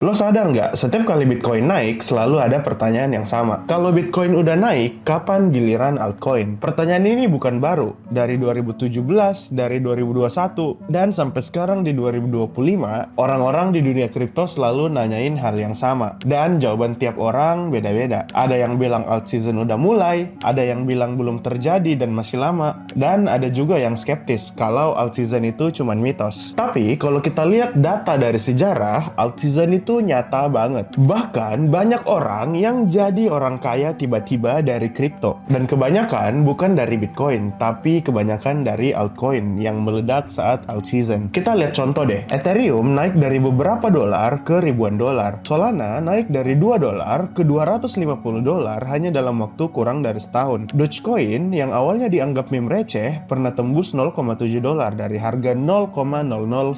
Lo sadar nggak, setiap kali Bitcoin naik, selalu ada pertanyaan yang sama. Kalau Bitcoin udah naik, kapan giliran altcoin? Pertanyaan ini bukan baru. Dari 2017, dari 2021, dan sampai sekarang di 2025, orang-orang di dunia kripto selalu nanyain hal yang sama. Dan jawaban tiap orang beda-beda. Ada yang bilang alt season udah mulai, ada yang bilang belum terjadi dan masih lama, dan ada juga yang skeptis kalau alt season itu cuman mitos. Tapi kalau kita lihat data dari sejarah, alt season itu nyata banget. Bahkan banyak orang yang jadi orang kaya tiba-tiba dari kripto. Dan kebanyakan bukan dari Bitcoin, tapi kebanyakan dari altcoin yang meledak saat alt season. Kita lihat contoh deh. Ethereum naik dari beberapa dolar ke ribuan dolar. Solana naik dari 2 dolar ke 250 dolar hanya dalam waktu kurang dari setahun. Dogecoin yang awalnya dianggap meme receh pernah tembus 0,7 dolar dari harga 0,00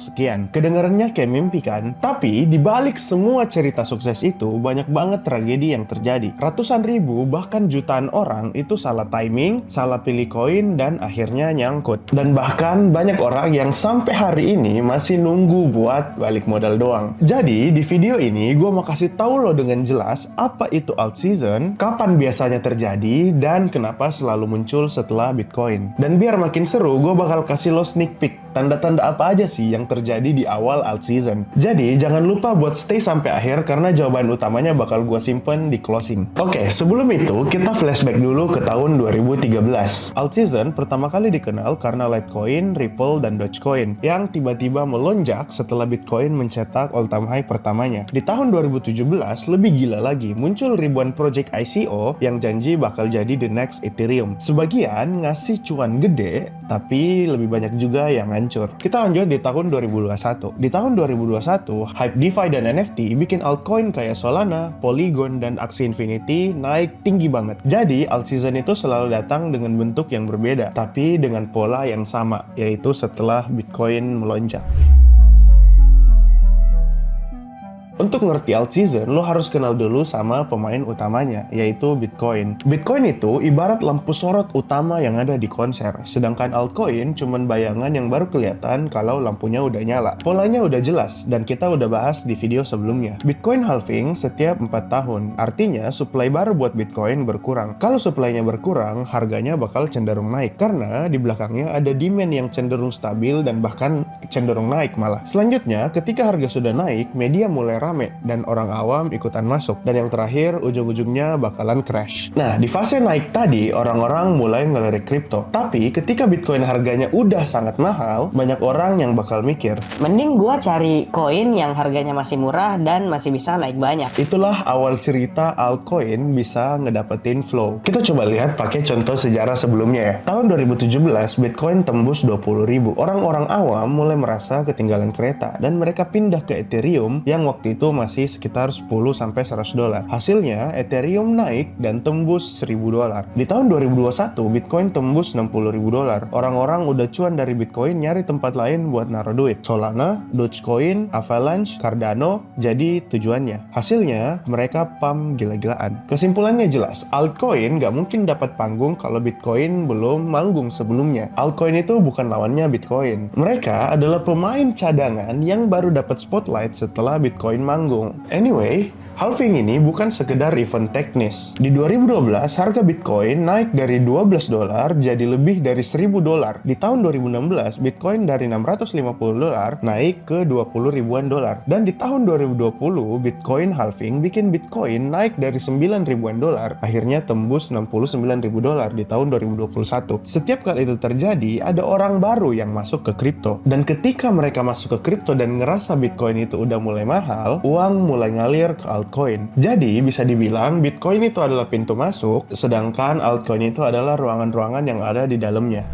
sekian. Kedengarannya kayak mimpi kan? Tapi dibalik semua cerita sukses itu, banyak banget tragedi yang terjadi. Ratusan ribu, bahkan jutaan orang itu salah timing, salah pilih koin, dan akhirnya nyangkut. Dan bahkan banyak orang yang sampai hari ini masih nunggu buat balik modal doang. Jadi, di video ini gue mau kasih tahu lo dengan jelas apa itu alt season, kapan biasanya terjadi, dan kenapa selalu muncul setelah Bitcoin. Dan biar makin seru, gue bakal kasih lo sneak peek tanda-tanda apa aja sih yang terjadi di awal alt season. Jadi, jangan lupa buat stay sampai akhir karena jawaban utamanya bakal gue simpen di closing. Oke, sebelum itu kita flashback dulu ke tahun 2013. Alt season pertama kali dikenal karena Litecoin, Ripple, dan Dogecoin yang tiba-tiba melonjak setelah Bitcoin mencetak all-time high pertamanya. Di tahun 2017, lebih gila lagi, muncul ribuan project ICO yang janji bakal jadi the next Ethereum. Sebagian ngasih cuan gede, tapi lebih banyak juga yang hancur. Kita lanjut di tahun 2021. Di tahun 2021, hype DeFi dan NFT bikin altcoin kayak Solana, Polygon, dan Axie Infinity naik tinggi banget. Jadi, alt season itu selalu datang dengan bentuk yang berbeda, tapi dengan pola yang sama, yaitu setelah Bitcoin melonjak. Untuk ngerti alt season, lo harus kenal dulu sama pemain utamanya, yaitu Bitcoin. Bitcoin itu ibarat lampu sorot utama yang ada di konser, sedangkan altcoin cuman bayangan yang baru kelihatan kalau lampunya udah nyala. Polanya udah jelas, dan kita udah bahas di video sebelumnya. Bitcoin halving setiap 4 tahun, artinya supply baru buat Bitcoin berkurang. Kalau supply-nya berkurang, harganya bakal cenderung naik, karena di belakangnya ada demand yang cenderung stabil dan bahkan cenderung naik malah. Selanjutnya, ketika harga sudah naik, media mulai rame dan orang awam ikutan masuk, dan yang terakhir ujung-ujungnya bakalan crash. Nah, di fase naik tadi orang-orang mulai ngelirik kripto, tapi ketika Bitcoin harganya udah sangat mahal, banyak orang yang bakal mikir, mending gua cari koin yang harganya masih murah dan masih bisa naik banyak. Itulah awal cerita altcoin bisa ngedapetin flow. Kita coba lihat pakai contoh sejarah sebelumnya ya. Tahun 2017 Bitcoin tembus 20.000. Orang-orang awam mulai merasa ketinggalan kereta dan mereka pindah ke Ethereum yang waktu itu masih sekitar 10-100 dolar. Hasilnya Ethereum naik dan tembus 1.000 dolar. Di tahun 2021 Bitcoin tembus 60.000 dolar. Orang-orang udah cuan dari Bitcoin nyari tempat lain buat naruh duit. Solana, Dogecoin, Avalanche, Cardano jadi tujuannya. Hasilnya mereka pump gila-gilaan. Kesimpulannya jelas, altcoin gak mungkin dapat panggung kalau Bitcoin belum manggung sebelumnya. Altcoin itu bukan lawannya Bitcoin. Mereka adalah pemain cadangan yang baru dapat spotlight setelah Bitcoin manggung. Anyway, halving ini bukan sekedar event teknis. Di 2012, harga Bitcoin naik dari 12 dolar jadi lebih dari 1.000 dolar. Di tahun 2016, Bitcoin dari 650 dolar naik ke 20 ribuan dolar. Dan di tahun 2020, Bitcoin halving bikin Bitcoin naik dari 9 ribuan dolar, akhirnya tembus 69 ribu dolar di tahun 2021. Setiap kali itu terjadi, ada orang baru yang masuk ke kripto. Dan ketika mereka masuk ke kripto dan ngerasa Bitcoin itu udah mulai mahal, uang mulai ngalir ke altcoin. Jadi bisa dibilang Bitcoin itu adalah pintu masuk, sedangkan altcoin itu adalah ruangan-ruangan yang ada di dalamnya.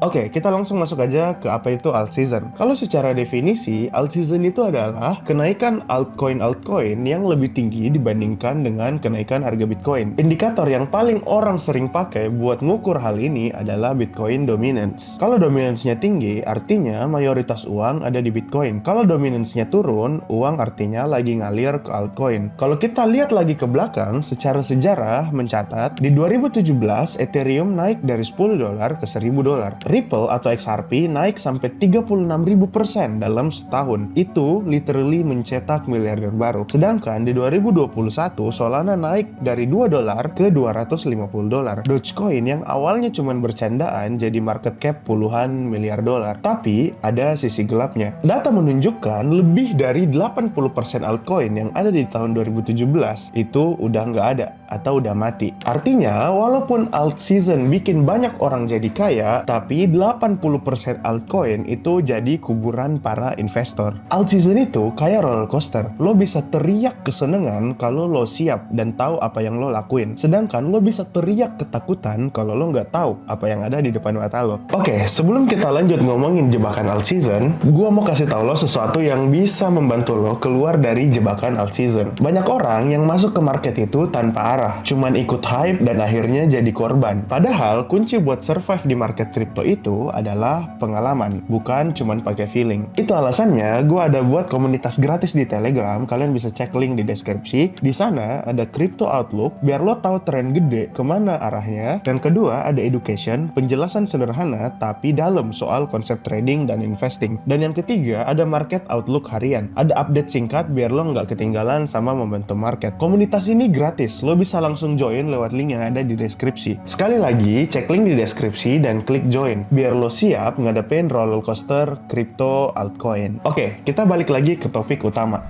Oke, kita langsung masuk aja ke apa itu alt season. Kalau secara definisi, alt season itu adalah kenaikan altcoin yang lebih tinggi dibandingkan dengan kenaikan harga Bitcoin. Indikator yang paling orang sering pakai buat ngukur hal ini adalah Bitcoin dominance. Kalau dominance-nya tinggi, artinya mayoritas uang ada di Bitcoin. Kalau dominance-nya turun, uang artinya lagi ngalir ke altcoin. Kalau kita lihat lagi ke belakang, secara sejarah mencatat, di 2017 Ethereum naik dari 10 dolar ke 1.000 dolar. Ripple atau XRP naik sampai 36.000% dalam setahun. Itu literally mencetak miliarder baru. Sedangkan di 2021 Solana naik dari $2 ke $250. Dogecoin yang awalnya cuma bercandaan jadi market cap puluhan miliar dolar. Tapi ada sisi gelapnya. Data menunjukkan lebih dari 80% altcoin yang ada di tahun 2017 itu udah nggak ada atau udah mati. Artinya, walaupun alt season bikin banyak orang jadi kaya, tapi 80% altcoin itu jadi kuburan para investor. Alt season itu kayak roller coaster. Lo bisa teriak kesenangan kalau lo siap dan tahu apa yang lo lakuin. Sedangkan lo bisa teriak ketakutan kalau lo nggak tahu apa yang ada di depan mata lo. Oke, sebelum kita lanjut ngomongin jebakan alt season, gua mau kasih tahu lo sesuatu yang bisa membantu lo keluar dari jebakan alt season. Banyak orang yang masuk ke market itu tanpa arah, cuman ikut hype dan akhirnya jadi korban. Padahal kunci buat survive di market crypto itu adalah pengalaman, bukan cuman pakai feeling. Itu alasannya gue ada buat komunitas gratis di Telegram, kalian bisa cek link di deskripsi. Di sana ada Crypto Outlook biar lo tahu tren gede kemana arahnya. Dan kedua ada education, penjelasan sederhana tapi dalam soal konsep trading dan investing. Dan yang ketiga ada market outlook harian, ada update singkat biar lo nggak ketinggalan sama momentum market. Komunitas ini gratis, lo bisa langsung join lewat link yang ada di deskripsi. Sekali lagi, cek link di deskripsi dan klik join, biar lo siap ngadepin roller coaster crypto altcoin. Oke, kita balik lagi ke topik utama.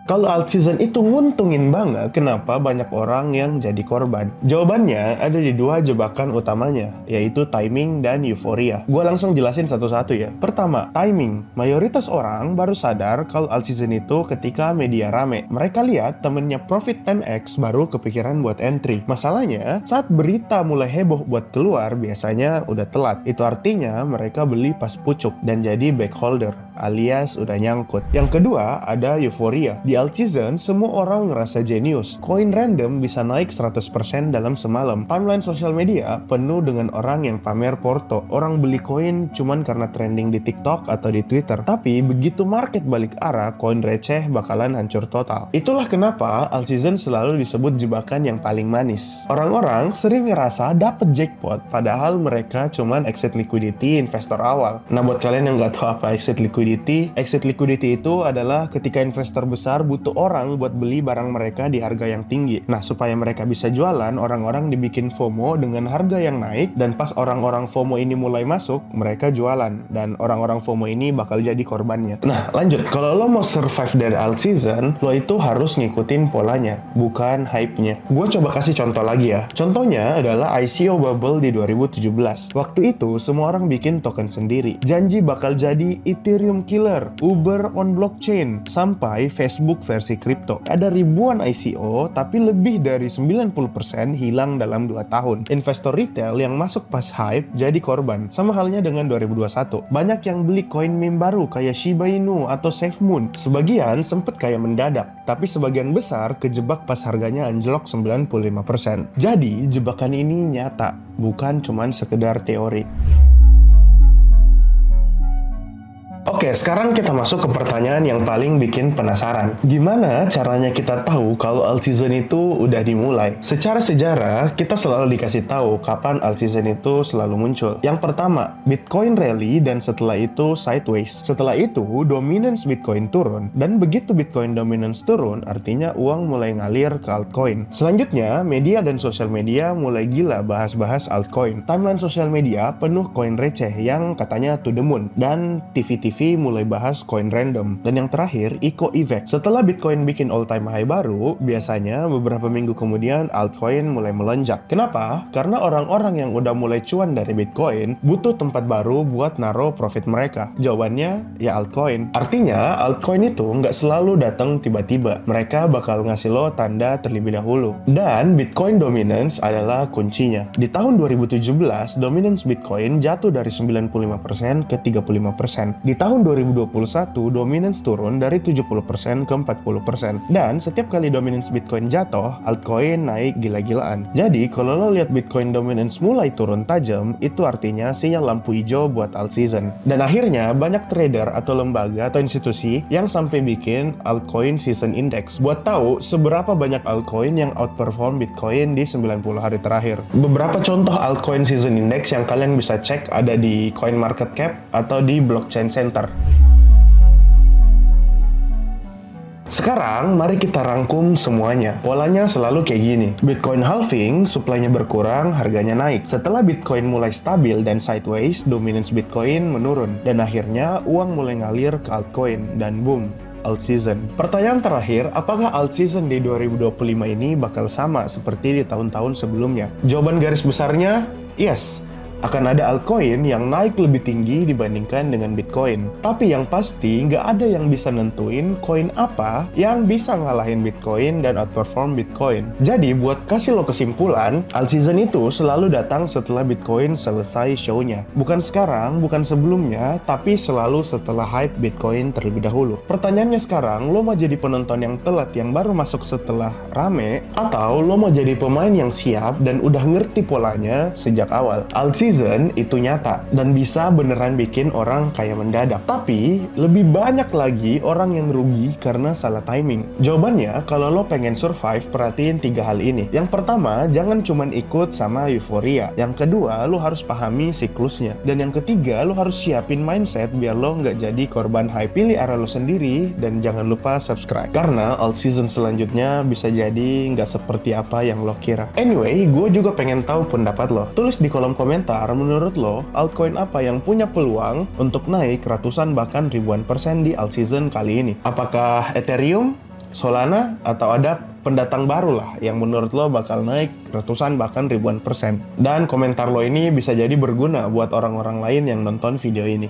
Kalau alt season itu nguntungin banget, kenapa banyak orang yang jadi korban? Jawabannya ada di dua jebakan utamanya, yaitu timing dan euforia. Gua langsung jelasin satu-satu ya. Pertama, timing. Mayoritas orang baru sadar kalau alt season itu ketika media rame. Mereka lihat temennya profit 10x baru kepikiran buat entry. Masalahnya, saat berita mulai heboh buat keluar, biasanya udah telat. Itu artinya mereka beli pas pucuk dan jadi backholder, alias udah nyangkut. Yang kedua, ada euforia. Di alt season, semua orang ngerasa jenius. Koin random bisa naik 100% dalam semalam. Timeline sosial media penuh dengan orang yang pamer porto. Orang beli koin cuman karena trending di TikTok atau di Twitter. Tapi begitu market balik arah, koin receh bakalan hancur total. Itulah kenapa alt season selalu disebut jebakan yang paling manis. Orang-orang sering ngerasa dapet jackpot, padahal mereka cuman exit liquidity investor awal. Nah, buat kalian yang nggak tahu apa exit liquidity itu adalah ketika investor besar butuh orang buat beli barang mereka di harga yang tinggi. Nah, supaya mereka bisa jualan, orang-orang dibikin FOMO dengan harga yang naik, dan pas orang-orang FOMO ini mulai masuk, mereka jualan, dan orang-orang FOMO ini bakal jadi korbannya. Nah, lanjut. Kalau lo mau survive dari alt season, lo itu harus ngikutin polanya, bukan hype-nya. Gue coba kasih contoh lagi ya. Contohnya adalah ICO bubble di 2017. Waktu itu, semua orang bikin token sendiri. Janji bakal jadi Ethereum killer, Uber on blockchain, sampai Facebook versi kripto. Ada ribuan ICO, tapi lebih dari 90% hilang dalam 2 tahun. Investor retail yang masuk pas hype jadi korban. Sama halnya dengan 2021. Banyak yang beli koin meme baru kayak Shiba Inu atau SafeMoon. Sebagian sempet kayak mendadak, tapi sebagian besar kejebak pas harganya anjlok 95%. Jadi, jebakan ini nyata, bukan cuman sekedar teori. Oke, sekarang kita masuk ke pertanyaan yang paling bikin penasaran. Gimana caranya kita tahu kalau alt season itu udah dimulai? Secara sejarah, kita selalu dikasih tahu kapan alt season itu selalu muncul. Yang pertama, Bitcoin rally dan setelah itu sideways. Setelah itu, dominance Bitcoin turun. Dan begitu Bitcoin dominance turun, artinya uang mulai ngalir ke altcoin. Selanjutnya, media dan sosial media mulai gila bahas-bahas altcoin. Timeline sosial media penuh koin receh yang katanya to the moon. Dan TV mulai bahas koin random. Dan yang terakhir, EcoEVEX. Setelah Bitcoin bikin all-time high baru, biasanya beberapa minggu kemudian altcoin mulai melonjak. Kenapa? Karena orang-orang yang udah mulai cuan dari Bitcoin butuh tempat baru buat naruh profit mereka. Jawabannya, ya altcoin. Artinya, altcoin itu nggak selalu datang tiba-tiba. Mereka bakal ngasih lo tanda terlebih dahulu. Dan Bitcoin dominance adalah kuncinya. Di tahun 2017, dominance Bitcoin jatuh dari 95% ke 35%. Di tahun 2021 dominance turun dari 70% ke 40%. Dan setiap kali dominance Bitcoin jatuh, altcoin naik gila-gilaan. Jadi kalau lo lihat Bitcoin dominance mulai turun tajam, itu artinya sinyal lampu hijau buat alt season. Dan akhirnya banyak trader atau lembaga atau institusi yang sampai bikin altcoin season index buat tahu seberapa banyak altcoin yang outperform Bitcoin di 90 hari terakhir. Beberapa contoh altcoin season index yang kalian bisa cek ada di CoinMarketCap atau di Blockchain Center. Sekarang, mari kita rangkum semuanya. Polanya selalu kayak gini. Bitcoin halving, supply-nya berkurang, harganya naik. Setelah Bitcoin mulai stabil dan sideways, dominance Bitcoin menurun. Dan akhirnya, uang mulai ngalir ke altcoin. Dan boom, alt season. Pertanyaan terakhir, apakah alt season di 2025 ini bakal sama seperti di tahun-tahun sebelumnya? Jawaban garis besarnya, yes. Akan ada altcoin yang naik lebih tinggi dibandingkan dengan Bitcoin. Tapi yang pasti, nggak ada yang bisa nentuin koin apa yang bisa ngalahin Bitcoin dan outperform Bitcoin. Jadi, buat kasih lo kesimpulan, alt season itu selalu datang setelah Bitcoin selesai show-nya. Bukan sekarang, bukan sebelumnya, tapi selalu setelah hype Bitcoin terlebih dahulu. Pertanyaannya sekarang, lo mau jadi penonton yang telat yang baru masuk setelah rame, atau lo mau jadi pemain yang siap dan udah ngerti polanya sejak awal? Alt season itu nyata dan bisa beneran bikin orang kaya mendadak. Tapi lebih banyak lagi orang yang rugi karena salah timing. Jawabannya, kalau lo pengen survive, perhatiin 3 hal ini. Yang pertama, jangan cuman ikut sama euforia. Yang kedua, lo harus pahami siklusnya. Dan yang ketiga, lo harus siapin mindset biar lo nggak jadi korban hype. Pilih arah lo sendiri dan jangan lupa subscribe. Karena alt season selanjutnya bisa jadi nggak seperti apa yang lo kira. Anyway, gue juga pengen tahu pendapat lo. Tulis di kolom komentar, menurut lo, altcoin apa yang punya peluang untuk naik ratusan bahkan ribuan persen di alt season kali ini? Apakah Ethereum, Solana, atau ada pendatang baru lah yang menurut lo bakal naik ratusan bahkan ribuan persen? Dan komentar lo ini bisa jadi berguna buat orang-orang lain yang nonton video ini.